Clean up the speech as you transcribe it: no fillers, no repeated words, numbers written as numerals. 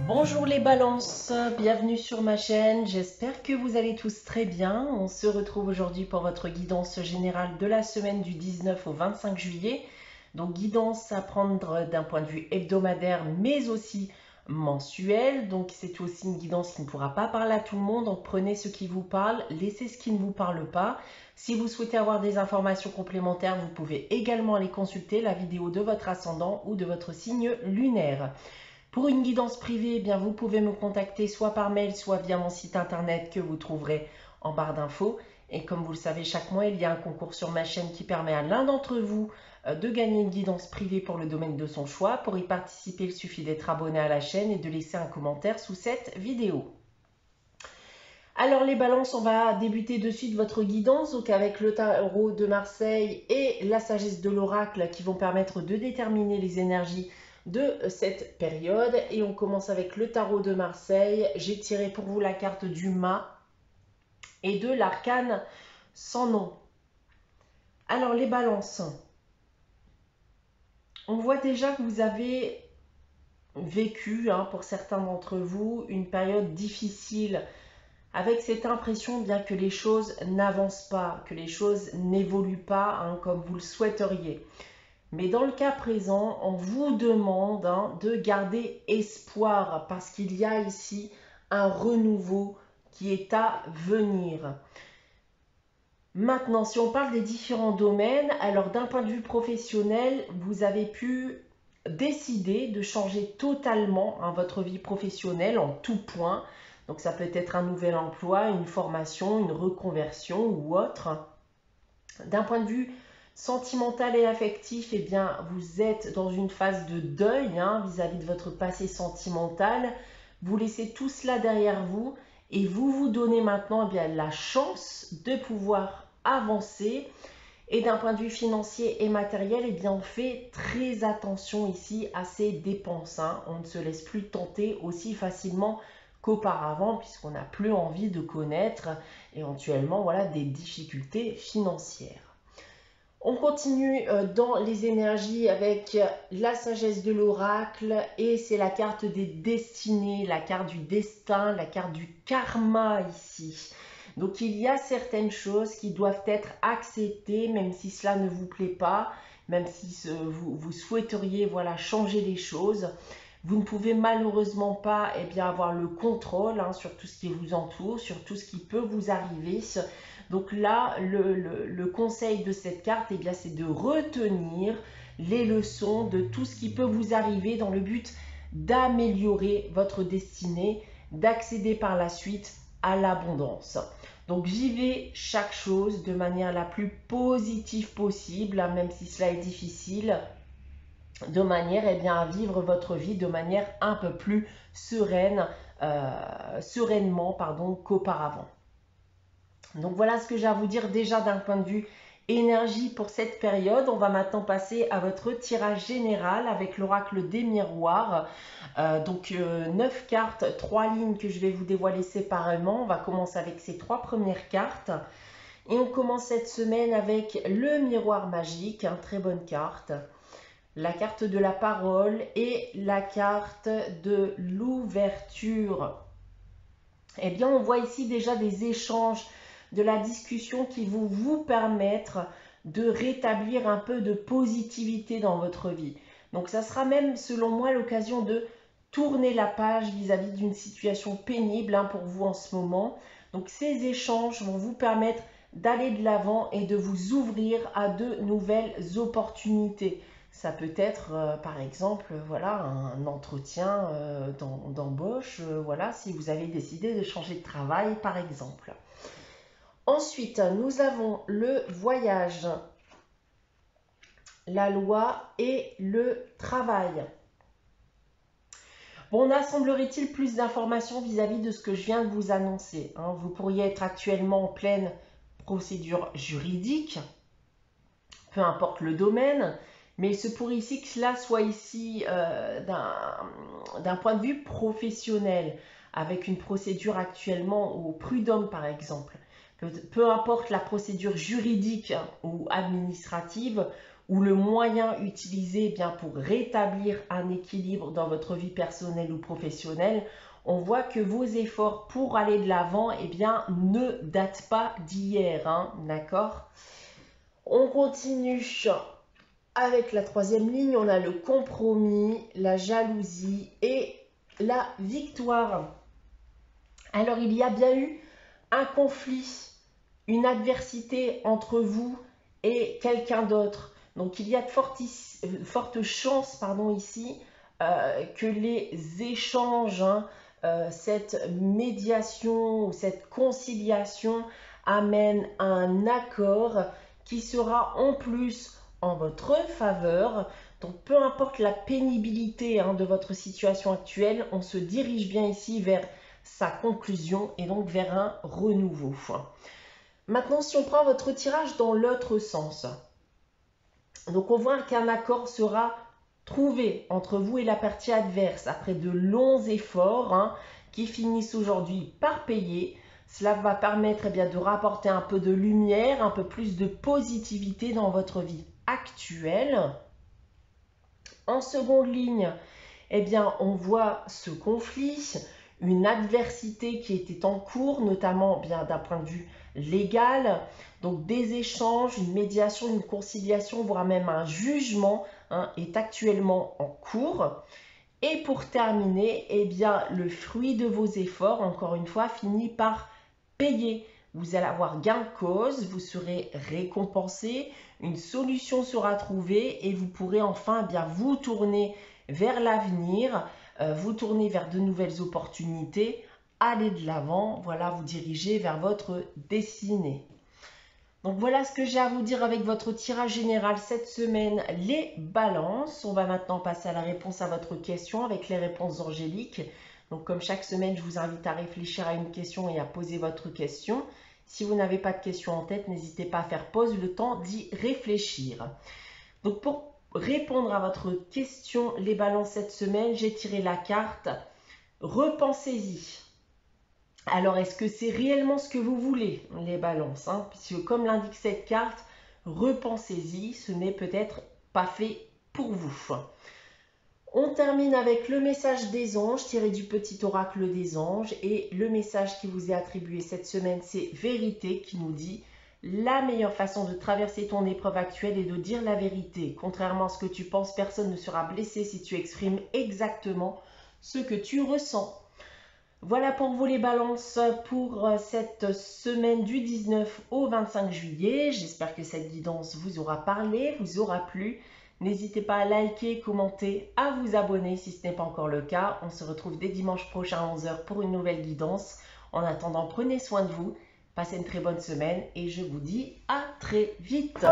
Bonjour les balances, bienvenue sur ma chaîne, j'espère que vous allez tous très bien. On se retrouve aujourd'hui pour votre guidance générale de la semaine du 19 au 25 juillet. Donc guidance à prendre d'un point de vue hebdomadaire mais aussi mensuel. Donc c'est aussi une guidance qui ne pourra pas parler à tout le monde, donc prenez ce qui vous parle, laissez ce qui ne vous parle pas. Si vous souhaitez avoir des informations complémentaires, vous pouvez également aller consulter la vidéo de votre ascendant ou de votre signe lunaire. Pour une guidance privée, eh bien, vous pouvez me contacter soit par mail, soit via mon site internet que vous trouverez en barre d'infos. Et comme vous le savez, chaque mois, il y a un concours sur ma chaîne qui permet à l'un d'entre vous de gagner une guidance privée pour le domaine de son choix. Pour y participer, il suffit d'être abonné à la chaîne et de laisser un commentaire sous cette vidéo. Alors les balances, on va débuter de suite votre guidance donc avec le tarot de Marseille et la sagesse de l'oracle qui vont permettre de déterminer les énergies de cette période. Et on commence avec le tarot de Marseille. J'ai tiré pour vous la carte du mât et de l'arcane sans nom. Alors les balances, on voit déjà que vous avez vécu, pour certains d'entre vous, une période difficile, avec cette impression bien que les choses n'avancent pas, que les choses n'évoluent pas comme vous le souhaiteriez. Mais dans le cas présent, on vous demande de garder espoir parce qu'il y a ici un renouveau qui est à venir. Maintenant, si on parle des différents domaines, alors d'un point de vue professionnel, vous avez pu décider de changer totalement votre vie professionnelle en tout point. Donc ça peut être un nouvel emploi, une formation, une reconversion ou autre. D'un point de vue sentimental et affectif, eh bien, vous êtes dans une phase de deuil vis-à-vis de votre passé sentimental. Vous laissez tout cela derrière vous et vous vous donnez maintenant la chance de pouvoir avancer. Et d'un point de vue financier et matériel, eh bien, on fait très attention ici à ces dépenses. On ne se laisse plus tenter aussi facilement qu'auparavant puisqu'on n'a plus envie de connaître éventuellement des difficultés financières. On continue dans les énergies avec la sagesse de l'oracle et c'est la carte des destinées, la carte du destin, la carte du karma ici. Donc il y a certaines choses qui doivent être acceptées même si cela ne vous plaît pas, même si vous souhaiteriez changer les choses. Vous ne pouvez malheureusement pas avoir le contrôle sur tout ce qui vous entoure, sur tout ce qui peut vous arriver. Donc là, le conseil de cette carte, c'est de retenir les leçons de tout ce qui peut vous arriver dans le but d'améliorer votre destinée, d'accéder par la suite à l'abondance. Donc j'y vais chaque chose de manière la plus positive possible, même si cela est difficile, de manière à vivre votre vie de manière un peu plus sereinement qu'auparavant. Donc voilà ce que j'ai à vous dire déjà d'un point de vue énergie pour cette période. On va maintenant passer à votre tirage général avec l'oracle des miroirs. 9 cartes, 3 lignes que je vais vous dévoiler séparément. On va commencer avec ces 3 premières cartes. Et on commence cette semaine avec le miroir magique, très bonne carte. La carte de la parole et la carte de l'ouverture. Eh bien, on voit ici déjà des échanges, de la discussion qui vont vous permettre de rétablir un peu de positivité dans votre vie. Donc, ça sera même, selon moi, l'occasion de tourner la page vis-à-vis d'une situation pénible pour vous en ce moment. Donc, ces échanges vont vous permettre d'aller de l'avant et de vous ouvrir à de nouvelles opportunités. Ça peut être, par exemple, un entretien d'embauche, si vous avez décidé de changer de travail, par exemple. Ensuite, nous avons le voyage, la loi et le travail. Bon, on a, semblerait-il, plus d'informations vis-à-vis de ce que je viens de vous annoncer. Vous pourriez être actuellement en pleine procédure juridique, peu importe le domaine, mais il se pourrait ici que cela soit ici d'un point de vue professionnel, avec une procédure actuellement au prud'homme par exemple. Peu importe la procédure juridique ou administrative, ou le moyen utilisé bien pour rétablir un équilibre dans votre vie personnelle ou professionnelle, on voit que vos efforts pour aller de l'avant ne datent pas d'hier, hein, d'accord? On continue avec la troisième ligne, on a le compromis, la jalousie et la victoire. Alors il y a bien eu un conflit, une adversité entre vous et quelqu'un d'autre. Donc il y a de fortes chances ici que les échanges, cette médiation ou cette conciliation amène à un accord qui sera en plus en votre faveur. Donc peu importe la pénibilité de votre situation actuelle, on se dirige bien ici vers sa conclusion et donc vers un renouveau. Maintenant, si on prend votre tirage dans l'autre sens, donc on voit qu'un accord sera trouvé entre vous et la partie adverse après de longs efforts qui finissent aujourd'hui par payer. Cela va permettre de rapporter un peu de lumière, un peu plus de positivité dans votre vie actuelle. En seconde ligne, on voit ce conflit, une adversité qui était en cours, notamment d'un point de vue légal. Donc des échanges, une médiation, une conciliation, voire même un jugement est actuellement en cours. Et pour terminer, le fruit de vos efforts, encore une fois, finit par payer. Vous allez avoir gain de cause, vous serez récompensé, une solution sera trouvée et vous pourrez enfin vous tourner vers l'avenir, vous tourner vers de nouvelles opportunités, aller de l'avant, voilà, vous diriger vers votre destinée. Donc voilà ce que j'ai à vous dire avec votre tirage général cette semaine, les balances. On va maintenant passer à la réponse à votre question avec les réponses angéliques. Donc comme chaque semaine, je vous invite à réfléchir à une question et à poser votre question. Si vous n'avez pas de question en tête, n'hésitez pas à faire pause, le temps d'y réfléchir. Donc pour répondre à votre question, les balances cette semaine, j'ai tiré la carte « Repensez-y ». Alors, est-ce que c'est réellement ce que vous voulez, les balances, puisque comme l'indique cette carte, repensez-y, ce n'est peut-être pas fait pour vous. On termine avec le message des anges, tiré du petit oracle des anges. Et le message qui vous est attribué cette semaine, c'est vérité, qui nous dit « La meilleure façon de traverser ton épreuve actuelle est de dire la vérité. Contrairement à ce que tu penses, personne ne sera blessé si tu exprimes exactement ce que tu ressens. » Voilà pour vous les balances pour cette semaine du 19 au 25 juillet. J'espère que cette guidance vous aura parlé, vous aura plu. N'hésitez pas à liker, commenter, à vous abonner si ce n'est pas encore le cas. On se retrouve dès dimanche prochain à 11 h pour une nouvelle guidance. En attendant, prenez soin de vous, passez une très bonne semaine et je vous dis à très vite.